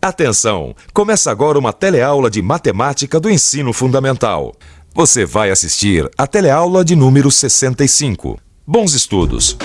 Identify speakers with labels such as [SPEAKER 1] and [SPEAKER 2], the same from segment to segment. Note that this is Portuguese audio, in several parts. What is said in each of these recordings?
[SPEAKER 1] Atenção! Começa agora uma teleaula de matemática do ensino fundamental. Você vai assistir a teleaula de número 65. Bons estudos!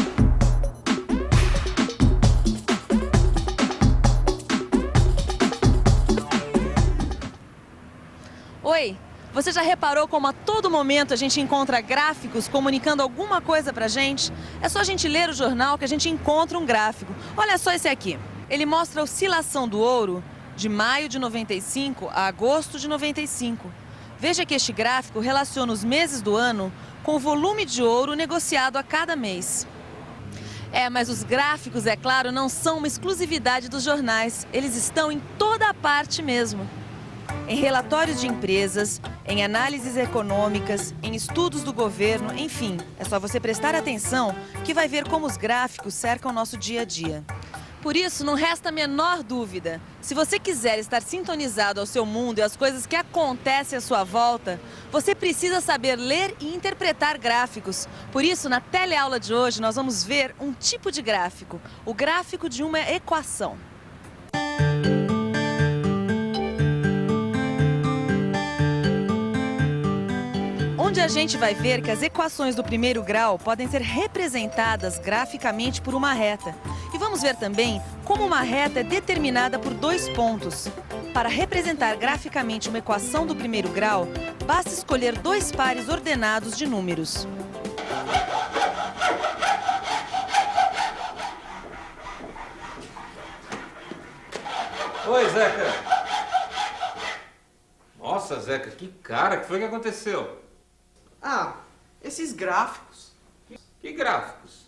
[SPEAKER 2] Oi, você já reparou como a todo momento a gente encontra gráficos comunicando alguma coisa pra gente? É só a gente ler o jornal que a gente encontra um gráfico. Olha só esse aqui. Ele mostra a oscilação do ouro de maio de 95 a agosto de 95. Veja que este gráfico relaciona os meses do ano com o volume de ouro negociado a cada mês. Mas os gráficos, é claro, não são uma exclusividade dos jornais. Eles estão em toda a parte mesmo. Em relatórios de empresas, em análises econômicas, em estudos do governo, enfim, é só você prestar atenção que vai ver como os gráficos cercam o nosso dia a dia. Por isso, não resta a menor dúvida. Se você quiser estar sintonizado ao seu mundo e às coisas que acontecem à sua volta, você precisa saber ler e interpretar gráficos. Por isso, na teleaula de hoje, nós vamos ver um tipo de gráfico, o gráfico de uma equação. Onde a gente vai ver que as equações do primeiro grau podem ser representadas graficamente por uma reta. E vamos ver também como uma reta é determinada por dois pontos. Para representar graficamente uma equação do primeiro grau, basta escolher dois pares ordenados de números.
[SPEAKER 3] Oi, Zeca. Nossa, Zeca, que cara, o que foi que aconteceu?
[SPEAKER 4] Esses gráficos.
[SPEAKER 3] Que gráficos?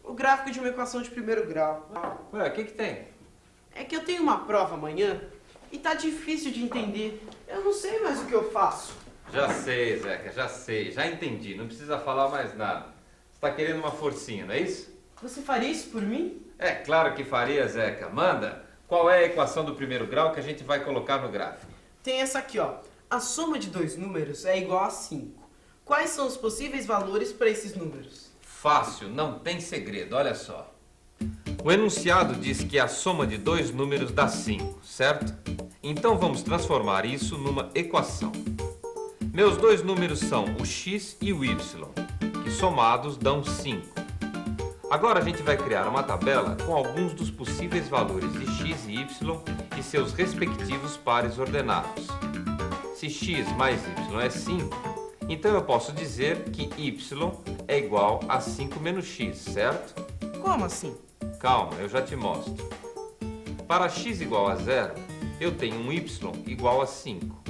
[SPEAKER 4] O gráfico de uma equação de primeiro grau.
[SPEAKER 3] Ué, o que tem?
[SPEAKER 4] É que eu tenho uma prova amanhã e tá difícil de entender. Eu não sei mais o que eu faço.
[SPEAKER 3] Já sei, Zeca, já sei, já entendi, não precisa falar mais nada. Você tá querendo uma forcinha, não é isso?
[SPEAKER 4] Você faria isso por mim?
[SPEAKER 3] É claro que faria, Zeca. Manda, qual é a equação do primeiro grau que a gente vai colocar no gráfico?
[SPEAKER 4] Tem essa aqui, ó. A soma de dois números é igual a 5. Quais são os possíveis valores para esses números?
[SPEAKER 3] Fácil, não tem segredo, olha só. O enunciado diz que a soma de dois números dá 5, certo? Então vamos transformar isso numa equação. Meus dois números são o x e o y, que somados dão 5. Agora a gente vai criar uma tabela com alguns dos possíveis valores de x e y e seus respectivos pares ordenados. Se x mais y é 5, então eu posso dizer que y é igual a 5 menos x, certo?
[SPEAKER 4] Como assim?
[SPEAKER 3] Calma, eu já te mostro. Para x igual a 0, eu tenho um y igual a 5.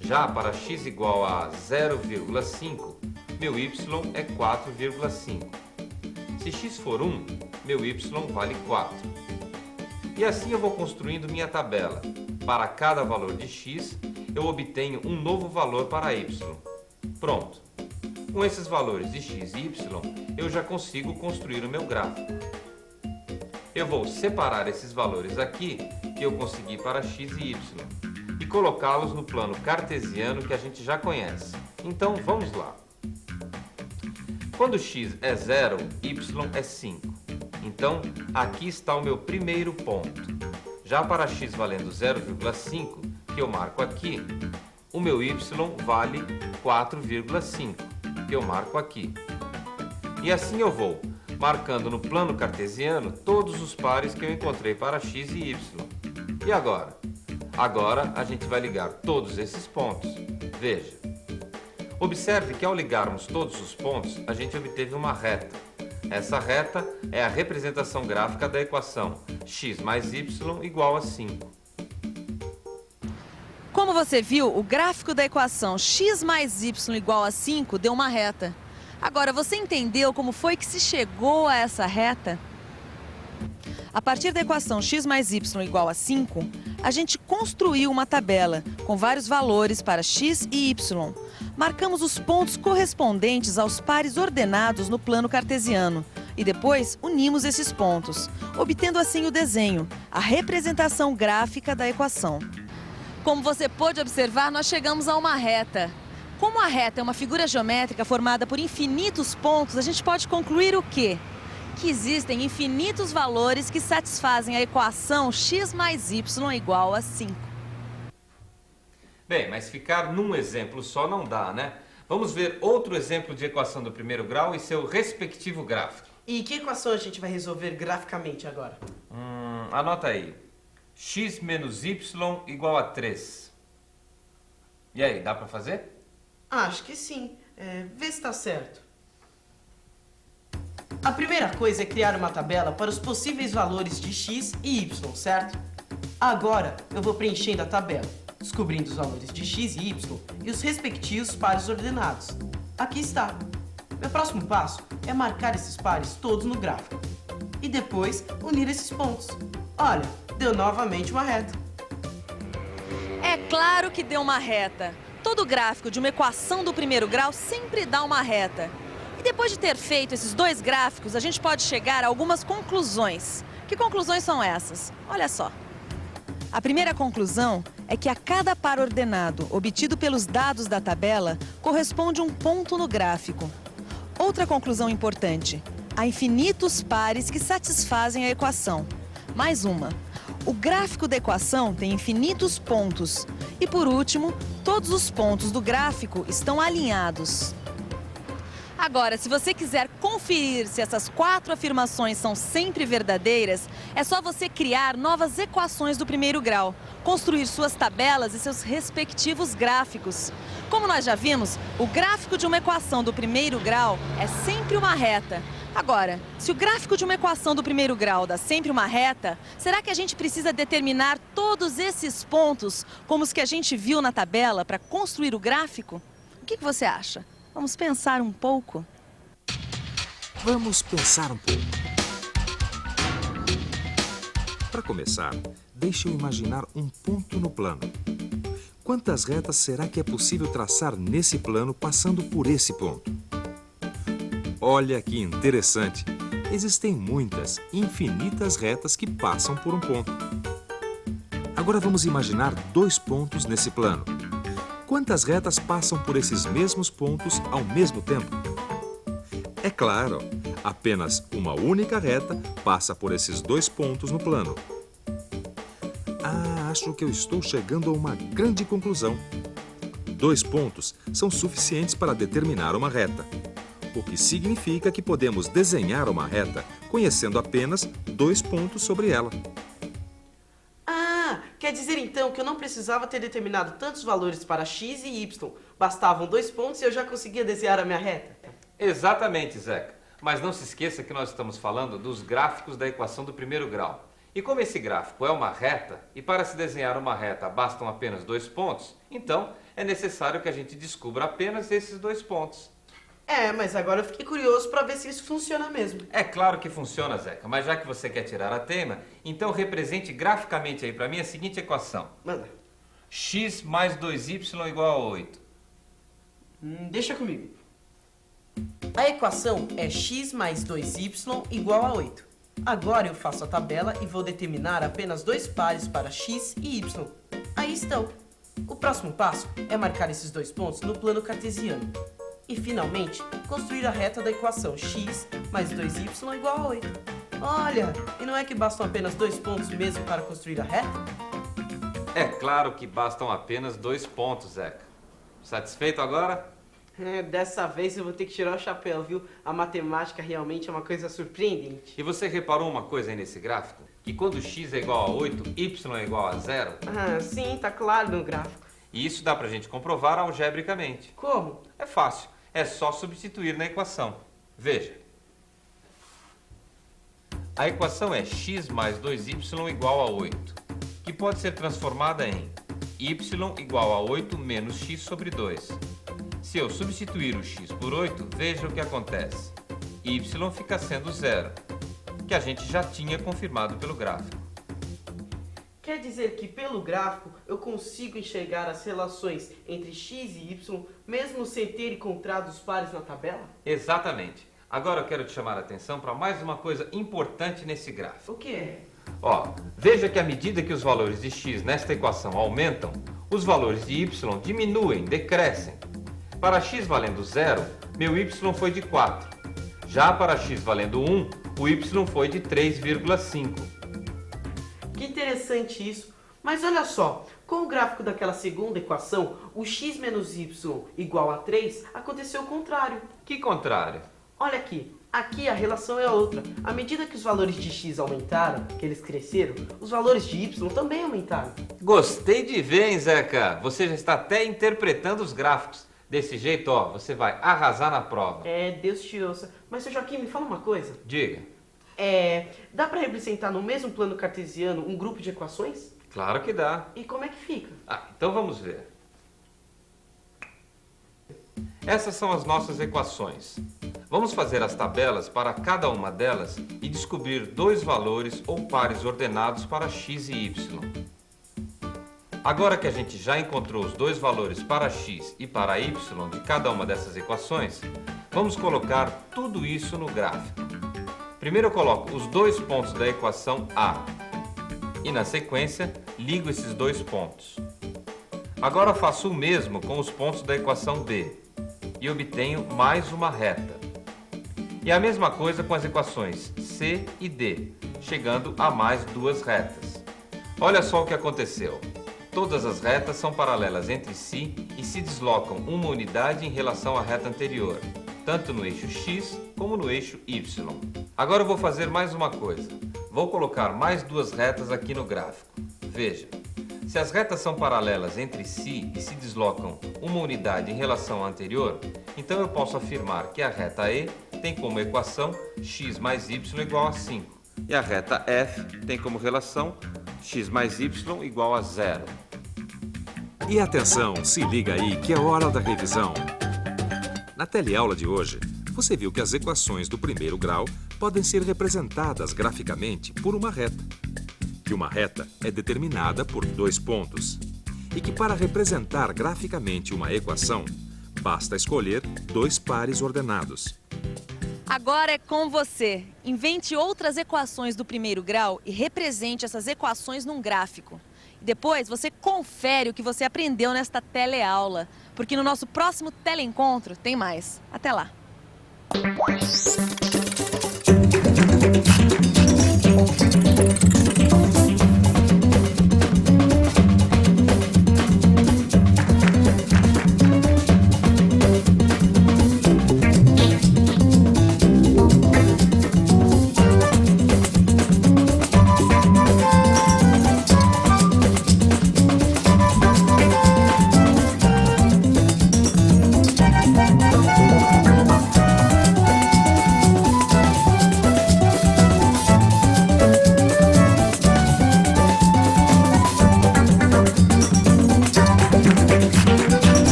[SPEAKER 3] Já para x igual a 0,5, meu y é 4,5. Se x for 1, meu y vale 4. E assim eu vou construindo minha tabela. Para cada valor de x, eu obtenho um novo valor para y. Pronto. Com esses valores de x e y, eu já consigo construir o meu gráfico. Eu vou separar esses valores aqui, que eu consegui para x e y, e colocá-los no plano cartesiano que a gente já conhece. Então, vamos lá. Quando x é 0, y é 5. Então, aqui está o meu primeiro ponto. Já para x valendo 0,5, que eu marco aqui, o meu y vale 4,5, que eu marco aqui. E assim eu vou marcando no plano cartesiano todos os pares que eu encontrei para x e y. E agora? Agora a gente vai ligar todos esses pontos. Veja. Observe que ao ligarmos todos os pontos, a gente obteve uma reta. Essa reta é a representação gráfica da equação x mais y igual a 5.
[SPEAKER 2] Como você viu, o gráfico da equação x mais y igual a 5 deu uma reta. Agora, você entendeu como foi que se chegou a essa reta? A partir da equação x mais y igual a 5, a gente construiu uma tabela com vários valores para x e y. Marcamos os pontos correspondentes aos pares ordenados no plano cartesiano e depois unimos esses pontos, obtendo assim o desenho, a representação gráfica da equação. Como você pôde observar, nós chegamos a uma reta. Como a reta é uma figura geométrica formada por infinitos pontos, a gente pode concluir o quê? que existem infinitos valores que satisfazem a equação x mais y igual a 5.
[SPEAKER 3] Bem, mas ficar num exemplo só não dá, né? Vamos ver outro exemplo de equação do primeiro grau e seu respectivo gráfico.
[SPEAKER 4] E que equação a gente vai resolver graficamente agora?
[SPEAKER 3] Anota aí. X menos y igual a 3. E aí, dá pra fazer?
[SPEAKER 4] Acho que sim. Vê se está certo. A primeira coisa é criar uma tabela para os possíveis valores de x e y, certo? Agora eu vou preenchendo a tabela, descobrindo os valores de x e y e os respectivos pares ordenados. Aqui está. Meu próximo passo é marcar esses pares todos no gráfico. E depois unir esses pontos. Olha, deu novamente uma reta.
[SPEAKER 2] É claro que deu uma reta. Todo gráfico de uma equação do primeiro grau sempre dá uma reta. E depois de ter feito esses dois gráficos, a gente pode chegar a algumas conclusões. Que conclusões são essas? Olha só. A primeira conclusão é que a cada par ordenado obtido pelos dados da tabela corresponde um ponto no gráfico. Outra conclusão importante: há infinitos pares que satisfazem a equação. Mais uma: o gráfico da equação tem infinitos pontos. E por último, todos os pontos do gráfico estão alinhados. Agora, se você quiser conferir se essas 4 afirmações são sempre verdadeiras, é só você criar novas equações do primeiro grau, construir suas tabelas e seus respectivos gráficos. Como nós já vimos, o gráfico de uma equação do primeiro grau é sempre uma reta. Agora, se o gráfico de uma equação do primeiro grau dá sempre uma reta, será que a gente precisa determinar todos esses pontos, como os que a gente viu na tabela, para construir o gráfico? O que você acha? Vamos pensar um pouco?
[SPEAKER 1] Vamos pensar um pouco. Para começar, deixe eu imaginar um ponto no plano. Quantas retas será que é possível traçar nesse plano passando por esse ponto? Olha que interessante! Existem muitas, infinitas retas que passam por um ponto. Agora vamos imaginar 2 pontos nesse plano. Quantas retas passam por esses mesmos pontos ao mesmo tempo? É claro, apenas uma única reta passa por esses 2 pontos no plano. Acho que eu estou chegando a uma grande conclusão. 2 pontos são suficientes para determinar uma reta, o que significa que podemos desenhar uma reta conhecendo apenas 2 pontos sobre ela.
[SPEAKER 4] Quer dizer então que eu não precisava ter determinado tantos valores para x e y. Bastavam 2 pontos e eu já conseguia desenhar a minha reta?
[SPEAKER 3] Exatamente, Zeca. Mas não se esqueça que nós estamos falando dos gráficos da equação do primeiro grau. E como esse gráfico é uma reta, e para se desenhar uma reta bastam apenas 2 pontos, então é necessário que a gente descubra apenas esses 2 pontos.
[SPEAKER 4] Mas agora eu fiquei curioso para ver se isso funciona mesmo.
[SPEAKER 3] É claro que funciona, Zeca, mas já que você quer tirar a teima, então represente graficamente aí para mim a seguinte equação.
[SPEAKER 4] Manda.
[SPEAKER 3] X mais 2y igual a 8.
[SPEAKER 4] Deixa comigo. A equação é x mais 2y igual a 8. Agora eu faço a tabela e vou determinar apenas 2 pares para x e y. Aí estão. O próximo passo é marcar esses 2 pontos no plano cartesiano. E, finalmente, construir a reta da equação x mais 2y igual a 8. Olha, e não é que bastam apenas 2 pontos mesmo para construir a reta?
[SPEAKER 3] É claro que bastam apenas 2 pontos, Zeca. Satisfeito agora?
[SPEAKER 4] Dessa vez eu vou ter que tirar o chapéu, viu? A matemática realmente é uma coisa surpreendente.
[SPEAKER 3] E você reparou uma coisa aí nesse gráfico? Que quando x é igual a 8, y é igual a 0?
[SPEAKER 4] Sim, tá claro no gráfico.
[SPEAKER 3] E isso dá pra gente comprovar algebricamente.
[SPEAKER 4] Como?
[SPEAKER 3] É fácil. É só substituir na equação. Veja. A equação é x mais 2y igual a 8, que pode ser transformada em y igual a 8 menos x sobre 2. Se eu substituir o x por 8, veja o que acontece. Y fica sendo 0, que a gente já tinha confirmado pelo gráfico.
[SPEAKER 4] Quer dizer que pelo gráfico eu consigo enxergar as relações entre x e y, mesmo sem ter encontrado os pares na tabela?
[SPEAKER 3] Exatamente. Agora eu quero te chamar a atenção para mais uma coisa importante nesse gráfico.
[SPEAKER 4] O que é?
[SPEAKER 3] Veja que à medida que os valores de x nesta equação aumentam, os valores de y diminuem, decrescem. Para x valendo 0, meu y foi de 4. Já para x valendo 1, o y foi de 3,5.
[SPEAKER 4] Que interessante isso. Mas olha só, com o gráfico daquela segunda equação, o x menos y igual a 3, aconteceu o contrário.
[SPEAKER 3] Que contrário?
[SPEAKER 4] Olha aqui, aqui a relação é outra. À medida que os valores de x aumentaram, que eles cresceram, os valores de y também aumentaram.
[SPEAKER 3] Gostei de ver, hein, Zeca? Você já está até interpretando os gráficos. Desse jeito, ó, você vai arrasar na prova.
[SPEAKER 4] É, Deus te ouça. Mas, seu Joaquim, me fala uma coisa.
[SPEAKER 3] Diga.
[SPEAKER 4] Dá para representar no mesmo plano cartesiano um grupo de equações?
[SPEAKER 3] Claro que dá.
[SPEAKER 4] E como é que fica?
[SPEAKER 3] Então vamos ver. Essas são as nossas equações. Vamos fazer as tabelas para cada uma delas e descobrir dois valores ou pares ordenados para x e y. Agora que a gente já encontrou os dois valores para x e para y de cada uma dessas equações, vamos colocar tudo isso no gráfico. Primeiro eu coloco os dois pontos da equação A e, na sequência, ligo esses dois pontos. Agora faço o mesmo com os pontos da equação B e obtenho mais uma reta. E a mesma coisa com as equações C e D, chegando a mais duas retas. Olha só o que aconteceu. Todas as retas são paralelas entre si e se deslocam uma unidade em relação à reta anterior, tanto no eixo x como no eixo y. Agora eu vou fazer mais uma coisa. Vou colocar mais duas retas aqui no gráfico. Veja, se as retas são paralelas entre si e se deslocam uma unidade em relação à anterior, então eu posso afirmar que a reta E tem como equação x mais y igual a 5. E a reta F tem como relação x mais y igual a 0.
[SPEAKER 1] E atenção, se liga aí que é hora da revisão. Na teleaula de hoje, você viu que as equações do primeiro grau podem ser representadas graficamente por uma reta. Que uma reta é determinada por dois pontos. E que para representar graficamente uma equação, basta escolher dois pares ordenados.
[SPEAKER 2] Agora é com você. Invente outras equações do primeiro grau e represente essas equações num gráfico. Depois você confere o que você aprendeu nesta teleaula, porque no nosso próximo teleencontro tem mais. Até lá!